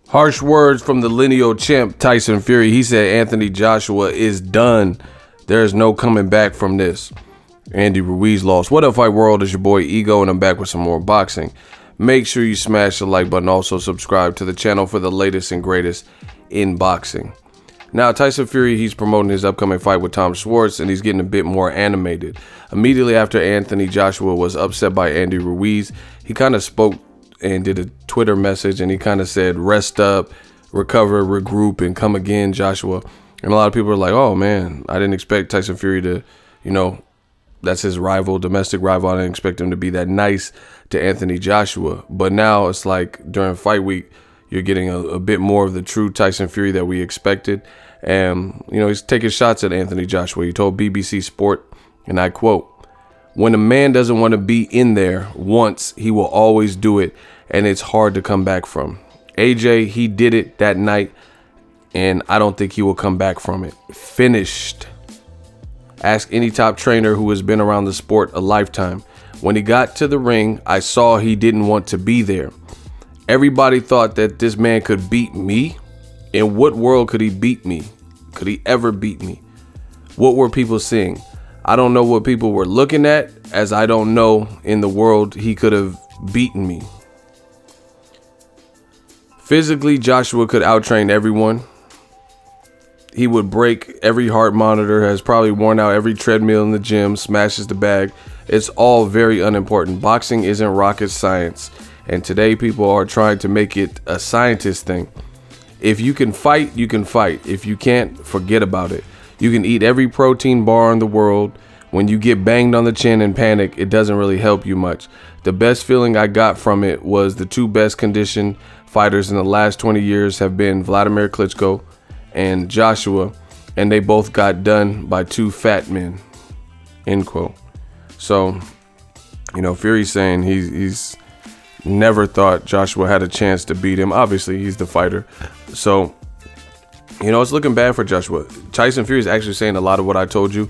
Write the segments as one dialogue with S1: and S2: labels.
S1: Harsh words from the lineal champ Tyson Fury. He said Anthony Joshua is done. There's no coming back from this. Andy Ruiz lost. What up, Fight World? It's your boy Ego, and I'm back with some more boxing. Make sure you smash the like button. Also subscribe to the channel for the latest and greatest in boxing. Now, Tyson Fury, he's promoting his upcoming fight with Tom Schwartz, and he's getting a bit more animated. Immediately after Anthony Joshua was upset by Andy Ruiz, he kind of spoke and did a Twitter message, and he kind of said, rest up, recover, regroup, and come again, Joshua. And a lot of people are like, oh, man, I didn't expect Tyson Fury to, that's his rival, domestic rival. I didn't expect him to be that nice to Anthony Joshua. But now it's like during fight week, you're getting a bit more of the true Tyson Fury that we expected. And, he's taking shots at Anthony Joshua. He told BBC Sport, and I quote, "When a man doesn't want to be in there once, he will always do it, and it's hard to come back from. AJ, he did it that night, and I don't think he will come back from it. Finished." Ask any top trainer who has been around the sport a lifetime. When he got to the ring, I saw he didn't want to be there. Everybody thought that this man could beat me. In what world could he beat me? Could he ever beat me? What were people seeing? I don't know what people were looking at, as I don't know in the world he could have beaten me. Physically, Joshua could outtrain everyone. He would break every heart monitor, has probably worn out every treadmill in the gym, smashes the bag. It's all very unimportant. Boxing isn't rocket science, and today people are trying to make it a scientist thing. If you can fight, you can fight. If you can't, forget about it. You can eat every protein bar in the world. When you get banged on the chin and panic, it doesn't really help you much. The best feeling I got from it was the two best conditioned fighters in the last 20 years have been Vladimir Klitschko and Joshua, and they both got done by two fat men, end quote. So, Fury's saying he's never thought Joshua had a chance to beat him. Obviously, he's the fighter. So, it's looking bad for Joshua. Tyson Fury is actually saying a lot of what I told you.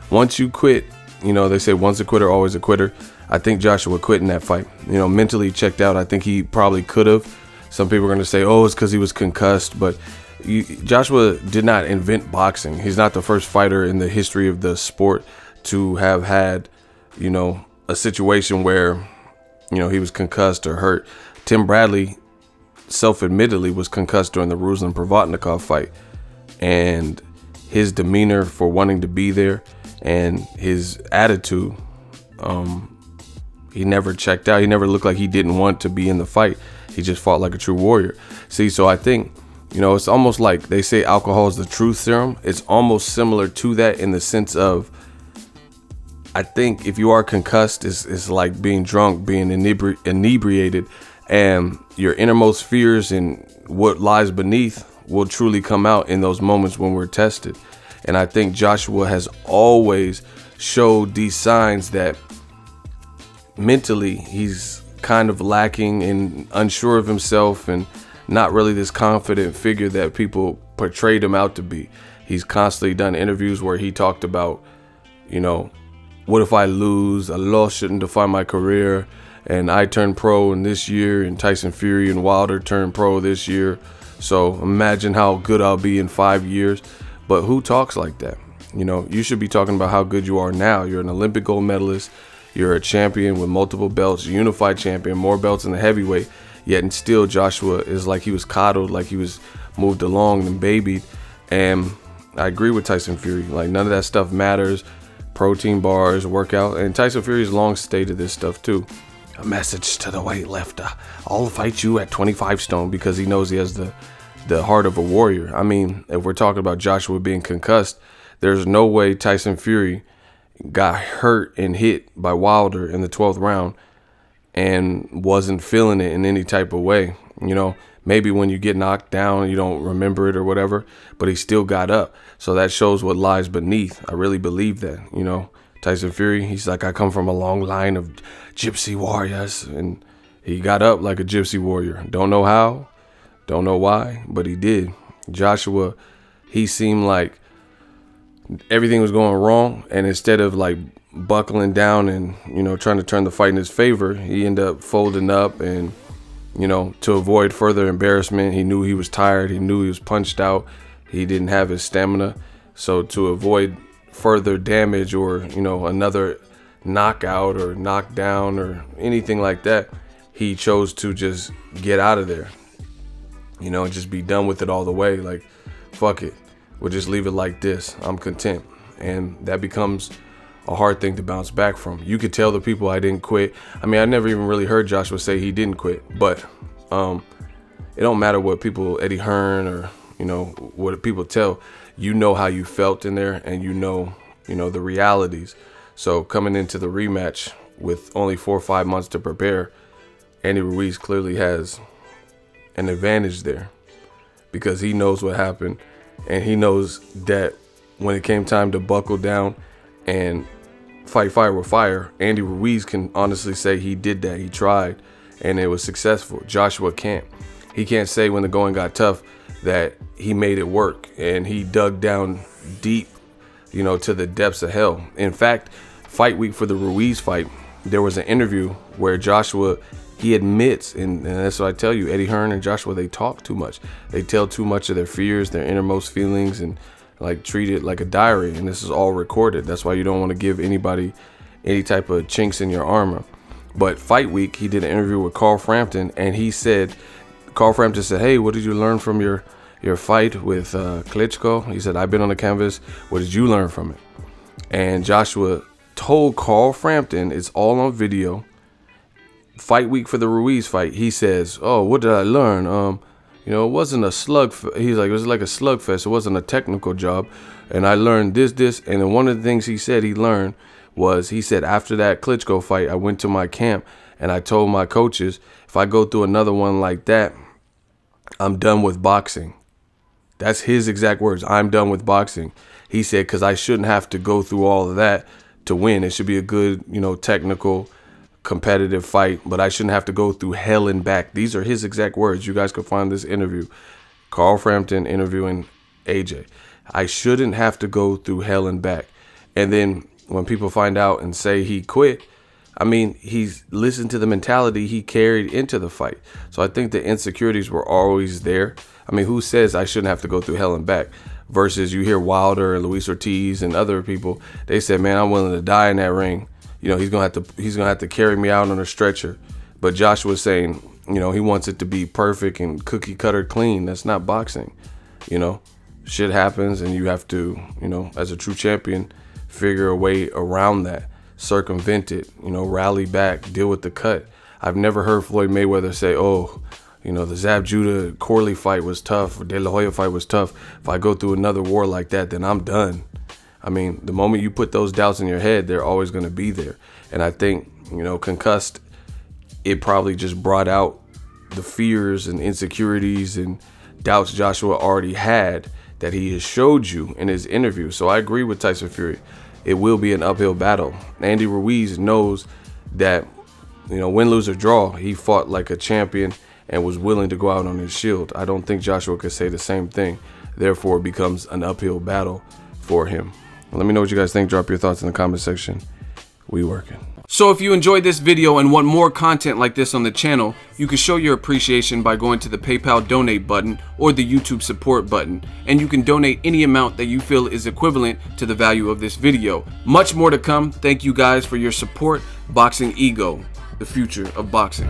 S1: Once you quit, they say once a quitter, always a quitter. I think Joshua quit in that fight. Mentally checked out. I think he probably could have. Some people are going to say, oh, it's because he was concussed. But Joshua did not invent boxing. He's not the first fighter in the history of the sport to have had, a situation where, he was concussed or hurt. Tim Bradley self-admittedly was concussed during the Ruslan-Provodnikov fight. And his demeanor for wanting to be there and his attitude, he never checked out. He never looked like he didn't want to be in the fight. He just fought like a true warrior. See, so I think, it's almost like they say alcohol is the truth serum. It's almost similar to that in the sense of, I think if you are concussed, it's like being drunk, being inebriated, and your innermost fears and what lies beneath will truly come out in those moments when we're tested. And I think Joshua has always showed these signs that mentally he's kind of lacking and unsure of himself and not really this confident figure that people portrayed him out to be. He's constantly done interviews where he talked about, what if I lose? A loss shouldn't define my career. And I turned pro in this year, and Tyson Fury and Wilder turned pro this year. So imagine how good I'll be in 5 years. But who talks like that? You should be talking about how good you are now. You're an Olympic gold medalist. You're a champion with multiple belts, unified champion, more belts in the heavyweight. Yet and still Joshua is like he was coddled, like he was moved along and babied. And I agree with Tyson Fury. Like none of that stuff matters. Protein bars, workout. And Tyson Fury's long stated this stuff too. A message to the weightlifter. I'll fight you at 25 stone, because he knows he has the heart of a warrior. I mean, if we're talking about Joshua being concussed, there's no way Tyson Fury got hurt and hit by Wilder in the 12th round and wasn't feeling it in any type of way. Maybe when you get knocked down, you don't remember it or whatever, but he still got up. So that shows what lies beneath. I really believe that, Tyson Fury, he's like, I come from a long line of gypsy warriors, and he got up like a gypsy warrior. Don't know how, don't know why, but he did. Joshua, he seemed like everything was going wrong, and instead of like buckling down and, you know, trying to turn the fight in his favor, he ended up folding up. And, you know, to avoid further embarrassment, he knew he was tired, he knew he was punched out, he didn't have his stamina. So to avoid further damage or, you know, another knockout or knockdown or anything like that, he chose to just get out of there, you know, and just be done with it all the way. Like, fuck it, we'll just leave it like this, I'm content. And that becomes a hard thing to bounce back from. You could tell the people I didn't quit. I mean, I never even really heard Joshua say he didn't quit, but it don't matter what people, Eddie Hearn or, you know, what people tell, you know how you felt in there, and you know the realities. So coming into the rematch with only 4 or 5 months to prepare, Andy Ruiz clearly has an advantage there, because he knows what happened, and he knows that when it came time to buckle down and fight fire with fire, Andy Ruiz can honestly say he did that. He tried, and it was successful. Joshua can't. He can't say when the going got tough that he made it work, and he dug down deep, you know, to the depths of hell. In fact, fight week for the Ruiz fight, there was an interview where Joshua, he admits, and that's what I tell you, Eddie Hearn and Joshua, they talk too much. They tell too much of their fears, their innermost feelings, and like treat it like a diary. And this is all recorded. That's why you don't want to give anybody any type of chinks in your armor. But fight week, he did an interview with Carl Frampton, and he said, Carl Frampton said, hey, what did you learn from your fight with Klitschko? He said, I've been on the canvas. What did you learn from it? And Joshua told Carl Frampton, it's all on video, fight week for the Ruiz fight, he says, oh, what did I learn? You know, it wasn't a slug. He's like, it was like a slugfest. It wasn't a technical job. And I learned this. And then one of the things he said he learned was, he said, after that Klitschko fight, I went to my camp and I told my coaches, if I go through another one like that, I'm done with boxing. That's his exact words. I'm done with boxing. He said, because I shouldn't have to go through all of that to win. It should be a good, you know, technical, competitive fight, but I shouldn't have to go through hell and back. These are his exact words. You guys can find this interview. Carl Frampton interviewing AJ. I shouldn't have to go through hell and back. And then when people find out and say he quit, I mean, he's listened to the mentality he carried into the fight. So I think the insecurities were always there. I mean, who says I shouldn't have to go through hell and back? Versus you hear Wilder and Luis Ortiz and other people, they said, man, I'm willing to die in that ring. You know, he's gonna have to carry me out on a stretcher. But Joshua's saying, you know, he wants it to be perfect and cookie cutter clean. That's not boxing. You know, shit happens, and you have to, you know, as a true champion, figure a way around that, circumvent it, you know, rally back, deal with the cut. I've never heard Floyd Mayweather say, oh, you know, the Zab Judah Corley fight was tough, or De La Hoya fight was tough. If I go through another war like that, then I'm done. I mean, the moment you put those doubts in your head, they're always going to be there. And I think, you know, concussed, it probably just brought out the fears and insecurities and doubts Joshua already had that he has showed you in his interview. So I agree with Tyson Fury. It will be an uphill battle. Andy Ruiz knows that, you know, win, lose, or draw, he fought like a champion and was willing to go out on his shield. I don't think Joshua could say the same thing. Therefore, it becomes an uphill battle for him. Let me know what you guys think. Drop your thoughts in the comment section. We working. So if you enjoyed this video and want more content like this on the channel, you can show your appreciation by going to the PayPal donate button or the YouTube support button, and you can donate any amount that you feel is equivalent to the value of this video. Much more to come. Thank you guys for your support. Boxing Ego, the future of boxing.